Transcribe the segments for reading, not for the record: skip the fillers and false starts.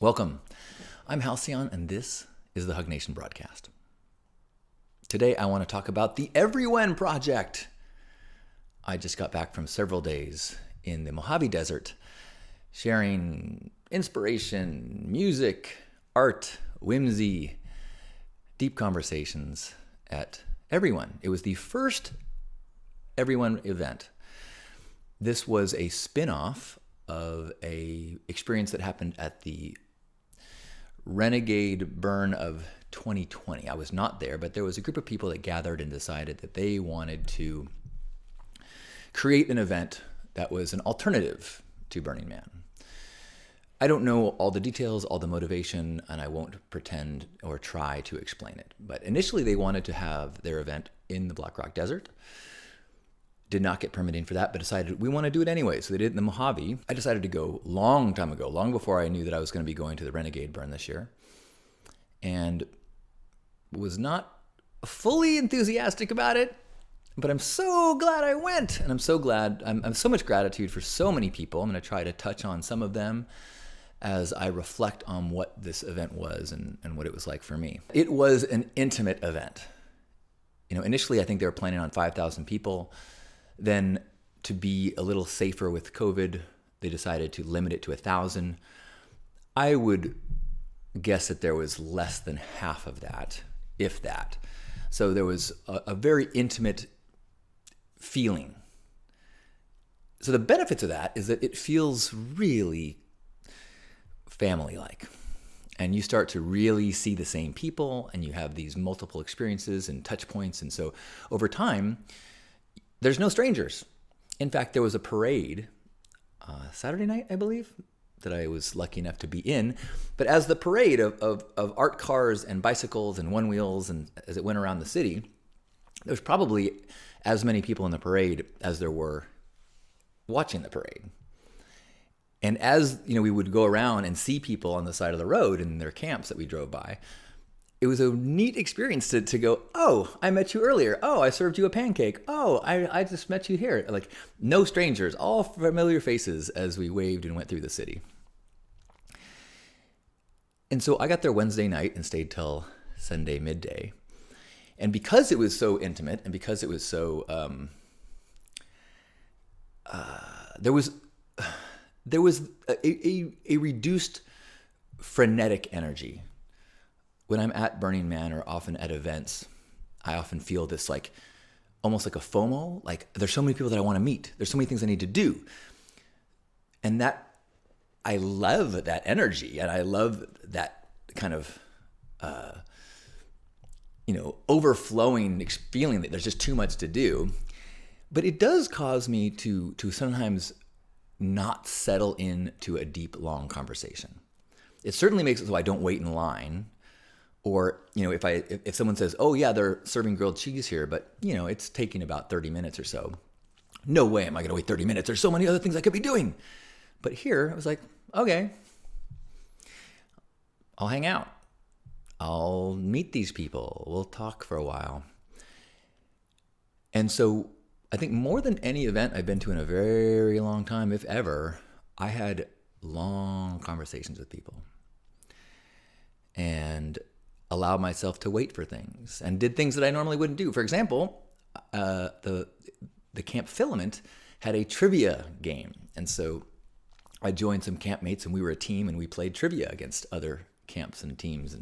Welcome. I'm Halcyon, and this is the Hug Nation broadcast. Today, I want to talk about the EveryWhen Project. I just got back from several days in the Mojave Desert, sharing inspiration, music, art, whimsy, deep conversations at EveryWhen. It was the first EveryWhen event. This was a spin-off of a experience that happened at the Renegade Burn of 2020. I was not there, but there was a group of people that gathered and decided that they wanted to create an event that was an alternative to Burning Man. I don't know all the details, all the motivation, and I won't pretend or try to explain it. But initially they wanted to have their event in the Black Rock Desert. Did not get permitting for that, but decided we want to do it anyway. So they did it in the Mojave. I decided to go long time ago, long before I knew that I was going to be going to the Renegade Burn this year. And was not fully enthusiastic about it, but I'm so glad I went. And I'm so glad, I'm so much gratitude for so many people. I'm going to try to touch on some of them as I reflect on what this event was and what it was like for me. It was an intimate event. Initially I think they were planning on 5,000 people. Then, to be a little safer with COVID, they decided to limit it to 1,000. I would guess that there was less than half of that, if that. So there was a very intimate feeling. So the benefits of that is that it feels really family-like. And you start to really see the same people, and you have these multiple experiences and touch points. And so over time, there's no strangers. In fact, there was a parade Saturday night, I believe, that I was lucky enough to be in. But as the parade of art cars and bicycles and one wheels, and as it went around the city, there was probably as many people in the parade as there were watching the parade. And as we would go around and see people on the side of the road in their camps that we drove by, it was a neat experience to go, oh, I met you earlier. Oh, I served you a pancake. Oh, I just met you here. Like, no strangers, all familiar faces as we waved and went through the city. And so I got there Wednesday night and stayed till Sunday midday. And because it was so intimate and because it was so, there was a reduced frenetic energy. When I'm at Burning Man or often at events, I often feel this almost like a FOMO, like there's so many people that I want to meet. There's so many things I need to do. And that, I love that energy, and I love that kind of, overflowing feeling that there's just too much to do. But it does cause me to sometimes not settle into a deep, long conversation. It certainly makes it so I don't wait in line. Or, if someone says, oh yeah, they're serving grilled cheese here, but it's taking about 30 minutes or so. No way am I going to wait 30 minutes. There's so many other things I could be doing. But here I was like, okay, I'll hang out. I'll meet these people. We'll talk for a while. And so I think more than any event I've been to in a very long time, if ever, I had long conversations with people. And allowed myself to wait for things and did things that I normally wouldn't do. For example, the Camp Filament had a trivia game. And so I joined some campmates and we were a team and we played trivia against other camps and teams.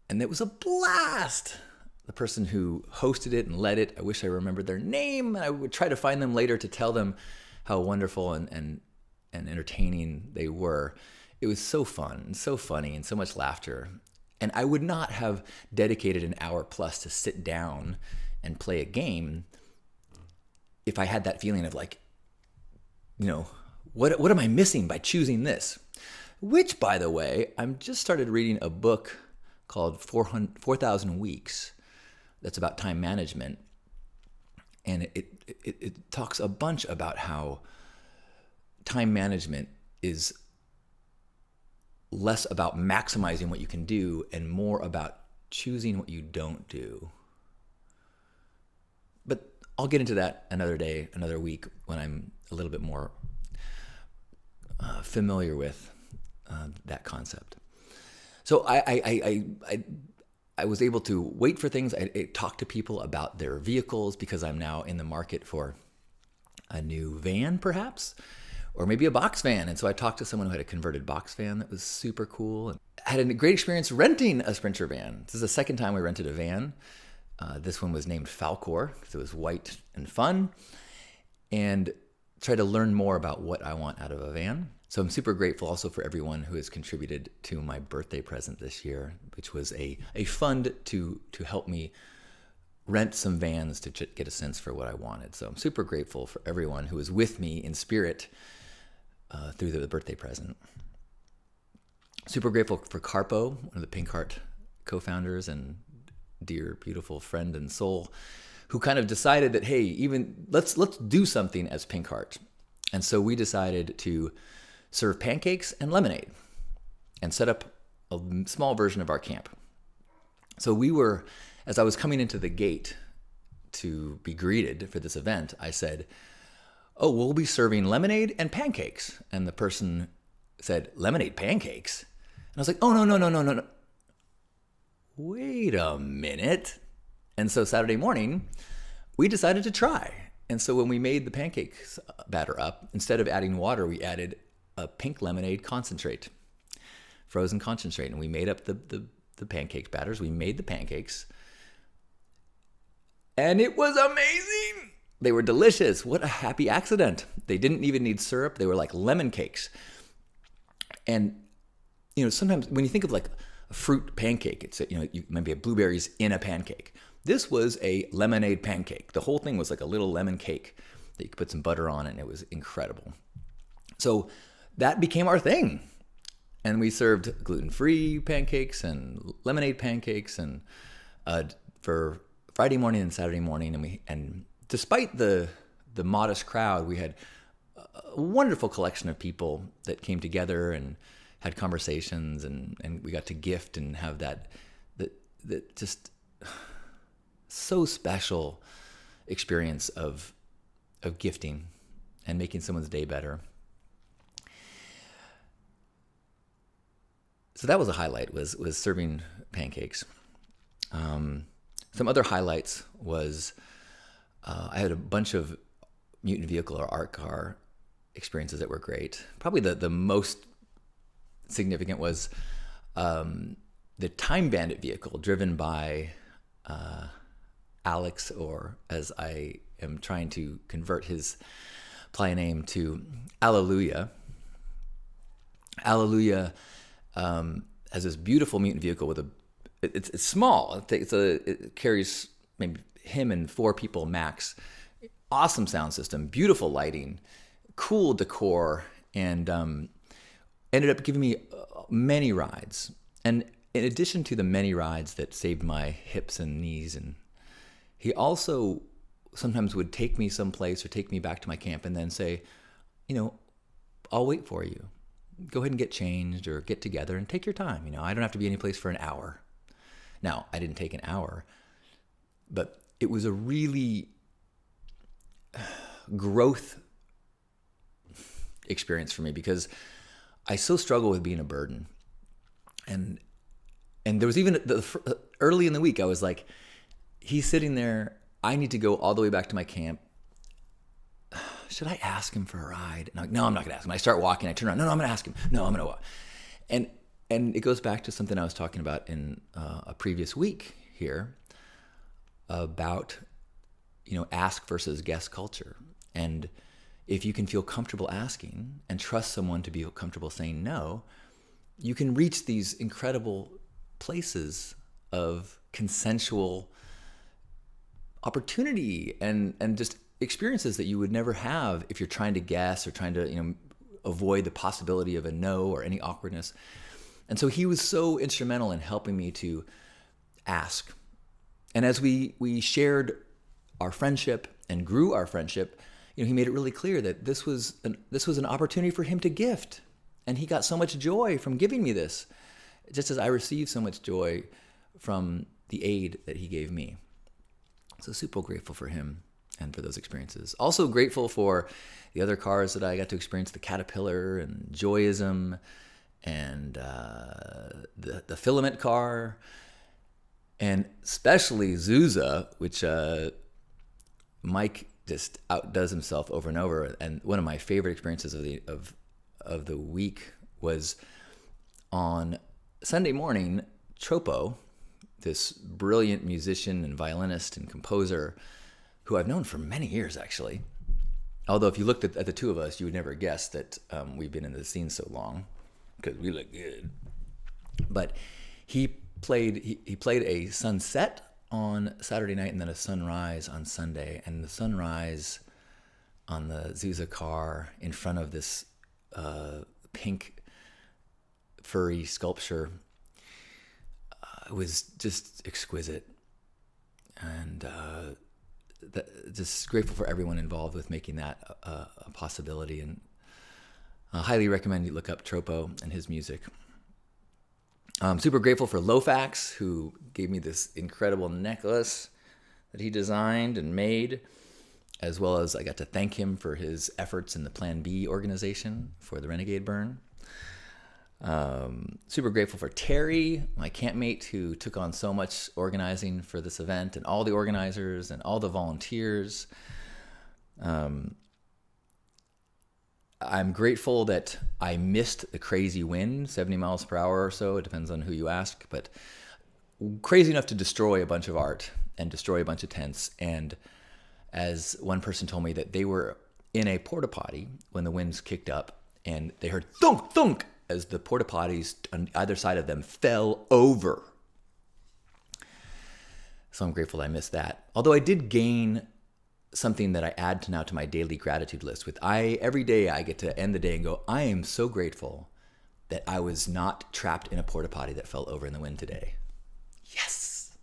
And it was a blast. The person who hosted it and led it, I wish I remembered their name. I would try to find them later to tell them how wonderful and entertaining they were. It was so fun and so funny and so much laughter. And I would not have dedicated an hour plus to sit down and play a game if I had that feeling of what am I missing by choosing this? Which, by the way, I'm just started reading a book called 4,000 Weeks that's about time management. And it talks a bunch about how time management is less about maximizing what you can do and more about choosing what you don't do. But I'll get into that another day, another week, when I'm a little bit more familiar with that concept. So I was able to wait for things. I talked to people about their vehicles because I'm now in the market for a new van, perhaps, or maybe a box van. And so I talked to someone who had a converted box van that was super cool. And I had a great experience renting a Sprinter van. This is the second time we rented a van. This one was named Falcor because it was white and fun, and try to learn more about what I want out of a van. So I'm super grateful also for everyone who has contributed to my birthday present this year, which was a fund to help me rent some vans to get a sense for what I wanted. So I'm super grateful for everyone who was with me in spirit through the birthday present. Super grateful for Carpo, one of the Pink Heart co-founders and dear, beautiful friend and soul, who kind of decided that, hey, even let's do something as Pink Heart. And so we decided to serve pancakes and lemonade and set up a small version of our camp. So we were, as I was coming into the gate to be greeted for this event, I said, oh, we'll be serving lemonade and pancakes. And the person said, lemonade pancakes? And I was like, oh, no. Wait a minute. And so Saturday morning, we decided to try. And so when we made the pancakes batter up, instead of adding water, we added a pink lemonade concentrate, frozen concentrate. And we made up the pancake batters. We made the pancakes. And it was amazing. They were delicious. What a happy accident. They didn't even need syrup. They were like lemon cakes. And, sometimes when you think of like a fruit pancake, it's, you maybe have blueberries in a pancake. This was a lemonade pancake. The whole thing was like a little lemon cake that you could put some butter on, and it was incredible. So that became our thing. And we served gluten-free pancakes and lemonade pancakes and for Friday morning and Saturday morning. And despite the modest crowd, we had a wonderful collection of people that came together and had conversations, and we got to gift and have that just so special experience of gifting and making someone's day better. So that was a highlight, was serving pancakes. Some other highlights was I had a bunch of mutant vehicle or art car experiences that were great. Probably the most significant was the Time Bandit vehicle driven by Alex, or as I am trying to convert his play name to Alleluia. Alleluia has this beautiful mutant vehicle with it's small. It carries maybe him and 4 people max. Awesome sound system, beautiful lighting, cool decor, and ended up giving me many rides. And in addition to the many rides that saved my hips and knees, and he also sometimes would take me someplace or take me back to my camp and then say, I'll wait for you. Go ahead and get changed or get together and take your time. I don't have to be any place for an hour. Now, I didn't take an hour, but it was a really growth experience for me because I so struggle with being a burden. And there was even early in the week, I was like, he's sitting there. I need to go all the way back to my camp. Should I ask him for a ride? And I'm like, no, I'm not going to ask him. I start walking. I turn around. No, I'm going to ask him. No, I'm going to walk. And it goes back to something I was talking about in a previous week here about, ask versus guess culture. And if you can feel comfortable asking and trust someone to be comfortable saying no, you can reach these incredible places of consensual opportunity and just experiences that you would never have if you're trying to guess or trying to avoid the possibility of a no or any awkwardness. And so he was so instrumental in helping me to ask. And as we shared our friendship and grew our friendship, he made it really clear that this was an opportunity for him to gift. And he got so much joy from giving me this, just as I received so much joy from the aid that he gave me. So super grateful for him and for those experiences. Also grateful for the other cars that I got to experience, the Caterpillar and Joyism and the filament car, and especially Zuza, which Mike just outdoes himself over and over. And one of my favorite experiences of the week was on Sunday morning. Tropo, this brilliant musician and violinist and composer, who I've known for many years actually. Although if you looked at the two of us, you would never guess that we've been in the scene so long, because we look good. But he played a sunset on Saturday night and then a sunrise on Sunday. And the sunrise on the Zuza car in front of this pink furry sculpture was just exquisite. And just grateful for everyone involved with making that a possibility. And I highly recommend you look up Tropo and his music. I'm super grateful for Lofax, who gave me this incredible necklace that he designed and made, as well as I got to thank him for his efforts in the Plan B organization for the Renegade Burn. Super grateful for Terry, my campmate, who took on so much organizing for this event, and all the organizers and all the volunteers. I'm grateful that I missed the crazy wind, 70 miles per hour or so. It depends on who you ask, but crazy enough to destroy a bunch of art and destroy a bunch of tents. And as one person told me, that they were in a porta potty when the winds kicked up, and they heard thunk, thunk, as the porta potties on either side of them fell over. So I'm grateful I missed that. Although I did gain something that I add now to my daily gratitude list. Every day I get to end the day and go, I am so grateful that I was not trapped in a porta potty that fell over in the wind today. Yes.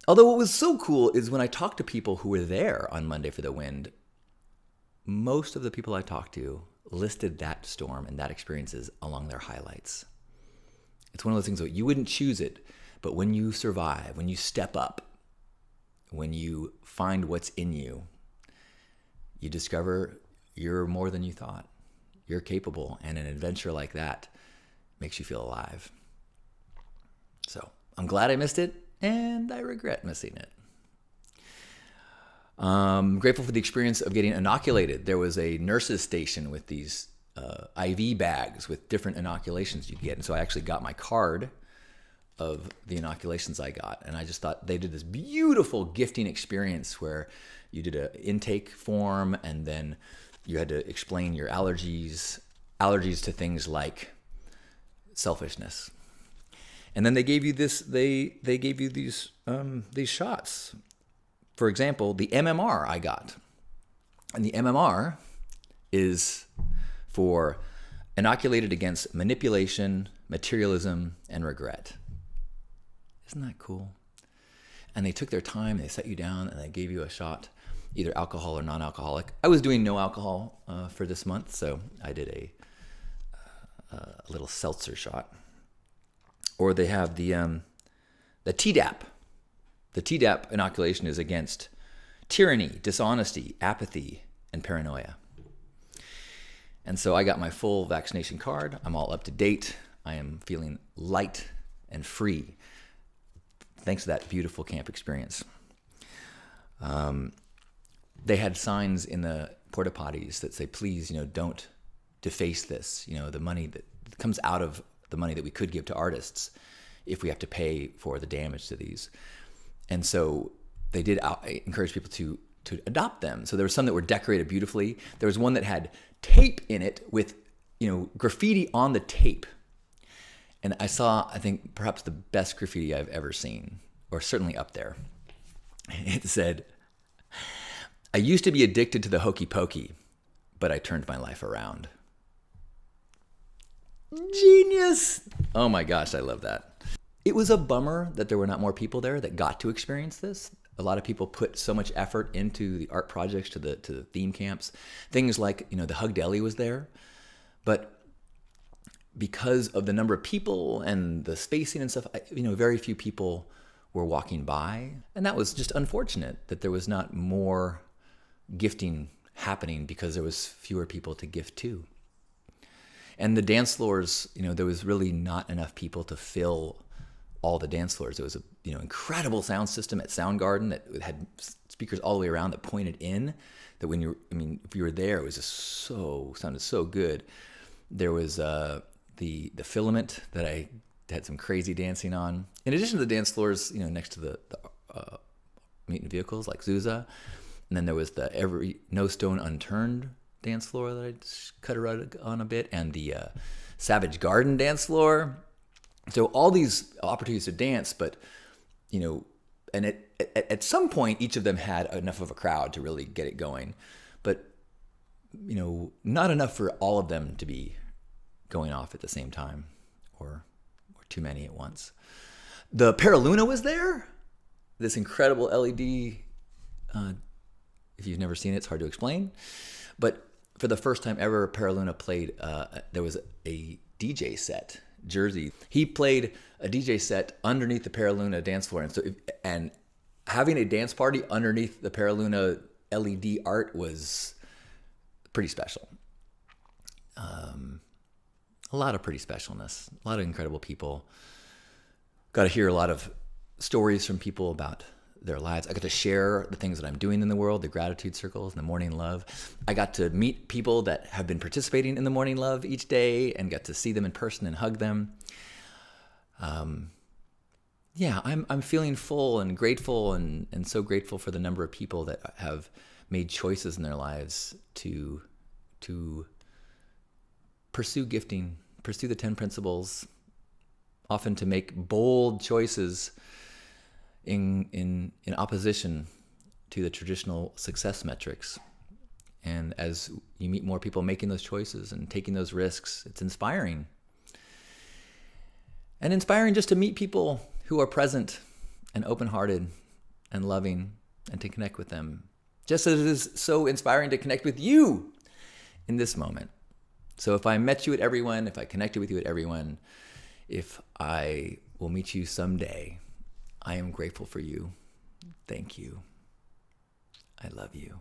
Although what was so cool is when I talked to people who were there on Monday for the wind, most of the people I talked to listed that storm and that experiences along their highlights. It's one of those things that you wouldn't choose it, but when you survive, when you step up, when you find what's in you, you discover you're more than you thought. You're capable, and an adventure like that makes you feel alive. So I'm glad I missed it, and I regret missing it. Grateful for the experience of getting inoculated. There was a nurse's station with these IV bags with different inoculations you get. And so I actually got my card of the inoculations I got. And I just thought they did this beautiful gifting experience where you did an intake form, and then you had to explain your allergies to things like selfishness. And then they gave you this, they gave you these shots. For example, the MMR I got. And the MMR is for inoculated against manipulation, materialism, and regret. Isn't that cool? And they took their time, they set you down, and they gave you a shot, either alcohol or non-alcoholic. I was doing no alcohol for this month, so I did a little seltzer shot. Or they have the Tdap. The Tdap inoculation is against tyranny, dishonesty, apathy, and paranoia. And so I got my full vaccination card. I'm all up to date. I am feeling light and free, thanks to that beautiful camp experience. They had signs in the porta potties that say, please, don't deface this. The money that comes out of the money that we could give to artists if we have to pay for the damage to these. And so they did encourage people to adopt them. So there were some that were decorated beautifully. There was one that had tape in it with, graffiti on the tape. And I saw, I think, perhaps the best graffiti I've ever seen, or certainly up there. It said, I used to be addicted to the hokey pokey, but I turned my life around. Genius! Oh my gosh, I love that. It was a bummer that there were not more people there that got to experience this. A lot of people put so much effort into the art projects, to the theme camps. Things like, the Hug Deli was there. But because of the number of people and the spacing and stuff, very few people were walking by. And that was just unfortunate that there was not more gifting happening because there was fewer people to gift to. And the dance floors, there was really not enough people to fill all the dance floors. It was a incredible sound system at Soundgarden that had speakers all the way around that pointed in. That if you were there, it was just sounded so good. There was the Filament that I had some crazy dancing on. In addition to the dance floors, next to the Mutant Vehicles like Zuza, and then there was the No Stone Unturned dance floor that I just cut a rug on a bit, and the Savage Garden dance floor. So all these opportunities to dance, but and at some point each of them had enough of a crowd to really get it going, but not enough for all of them to be going off at the same time, or too many at once. The Paraluna was there. This incredible LED. If you've never seen it, it's hard to explain. But for the first time ever, Paraluna played. There was a DJ set. Jersey. He played a DJ set underneath the Paraluna dance floor, and having a dance party underneath the Paraluna LED art was pretty special. A lot of pretty specialness, a lot of incredible people. Got to hear a lot of stories from people about their lives. I got to share the things that I'm doing in the world, the gratitude circles and the morning love. I got to meet people that have been participating in the morning love each day and got to see them in person and hug them. I'm feeling full and grateful and so grateful for the number of people that have made choices in their lives to pursue gifting, pursue the 10 principles, often to make bold choices in opposition to the traditional success metrics. And as you meet more people making those choices and taking those risks, it's inspiring. And inspiring just to meet people who are present and open-hearted and loving and to connect with them. Just as it is so inspiring to connect with you in this moment. So if I met you at EveryWhen, if I connected with you at EveryWhen, if I will meet you someday, I am grateful for you. Thank you. I love you.